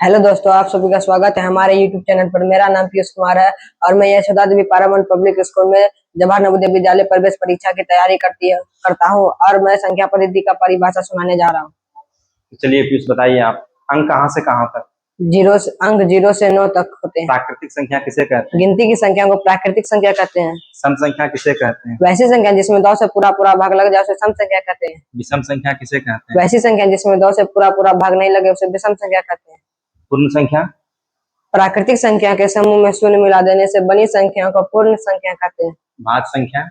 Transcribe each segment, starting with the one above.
Hello दोस्तों, आप सभी का स्वागत है हमारे YouTube चैनल पर। मेरा नाम पीयूष कुमार है और मैं यशोदा देवी पारामौंट पब्लिक स्कूल में जवाहर नवोदय विद्यालय प्रवेश परीक्षा की तैयारी करता हूँ और मैं संख्या पद्धति का परिभाषा सुनाने जा रहा हूँ। चलिए पीयूष बताइए, आप अंक कहाँ से कहाँ तक? अंक 0 से 9 तक होते हैं। प्राकृतिक संख्या किसे कहते हैं? गिनती की संख्या को प्राकृतिक संख्या कहते हैं। सम संख्या किसे कहते हैं? वैसी संख्या जिसमें 2 से पूरा भाग लग जाए उसे सम संख्या कहते हैं। विषम संख्या किसे कहते हैं? वैसी संख्या जिसमें 2 से पूरा भाग नहीं लगे उसे विषम संख्या कहते हैं। पूर्ण संख्या? प्राकृतिक संख्या के समूह में शून्य मिला देने से बनी संख्या को पूर्ण संख्या कहते हैं। भाज्य संख्या?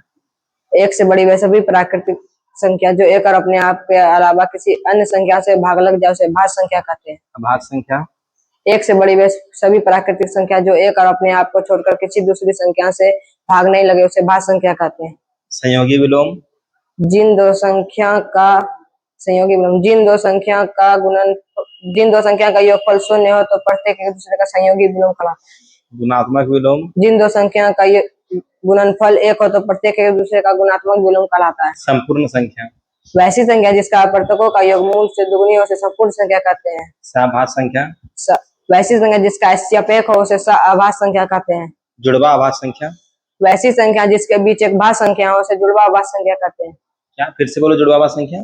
एक से बड़ी वह सभी प्राकृतिक संख्या जो एक और अपने आप के अलावा किसी अन्य संख्या से भाग लग जाए उसे भाज्य संख्या कहते हैं। अभाज्य संख्या? एक से बड़ी वह सभी प्राकृतिक संख्या जो एक और अपने आप को छोड़कर किसी दूसरी संख्या से भाग नहीं लगे उसे भाज्य संख्या कहते हैं। संयोगी विलोम? जिन दो संख्या का संयोगी विलोम जिन दो संख्या का योगफल शून्य हो तो प्रत्येक एक दूसरे का संयोगी विलोम कहलाता है। गुणात्मक विलोम? जिन दो संख्या का गुणनफल एक हो तो प्रत्येक एक दूसरे का गुणात्मक विलोम कहलाता है। संपूर्ण संख्या? वैसी संख्या जिसका अपर्तकों का योगमूल से दुगनी हो उसे संपूर्ण संख्या कहते हैं। सभाज्य संख्या? वैसी संख्या जिसका सापेक्ष हो उसे अभाज्य संख्या कहते हैं। जुड़वा अभाज्य संख्या? वैसी संख्या जिसके बीच एक भाज्य संख्या हो उसे जुड़वा अभाज्य संख्या कहते हैं। क्या फिर से बोलो, जुड़वा अभाज्य संख्या?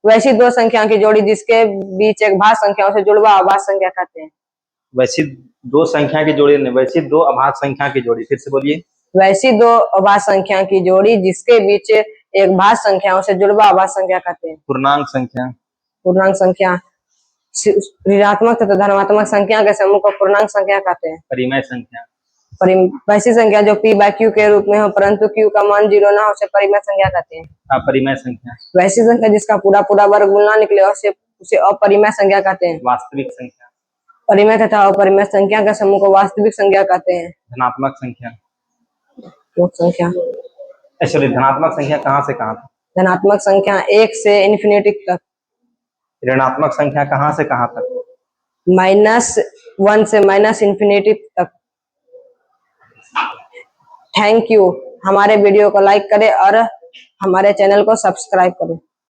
वैसी दो संख्या की जोड़ी जिसके बीच एक भाज्य संख्या हो उसे जुड़वा अभाज्य संख्या कहते हैं। वैसी दो संख्या की जोड़ी नहीं, वैसी दो अभाज्य संख्या की जोड़ी, फिर से बोलिए। वैसी दो अभाज्य संख्या की जोड़ी जिसके बीच एक भाज्य संख्या उसे जुड़वा अभाज्य संख्या कहते हैं। पूर्णांक संख्या? पूर्णांक संख्या ऋणात्मक तथा धनात्मक संख्या के समूह को पूर्णांक संख्या कहते हैं। परिमेय संख्या? वैसी संख्या जो p बाय q के रूप में हो परंतु q का मान 0 ना हो उसे परिमेय संख्या कहते हैं। अपरिमेय संख्या? वैसी संख्या जिसका पूरा वर्गमूल ना निकले उसे अपरिमेय संख्या कहते हैं। वास्तविक संख्या? परिमेय तथा अपरिमेय संख्या के समूह को वास्तविक संख्या कहते हैं। धनात्मक संख्या? धनात्मक संख्या कहाँ से कहाँ तक? धनात्मक संख्या 1 से इन्फिनिटी तक। ऋणात्मक संख्या कहाँ से कहाँ तक? -1 से -इन्फिनिटी तक। Thank you. हमारे वीडियो को लाइक करें और हमारे चैनल को सब्सक्राइब करें।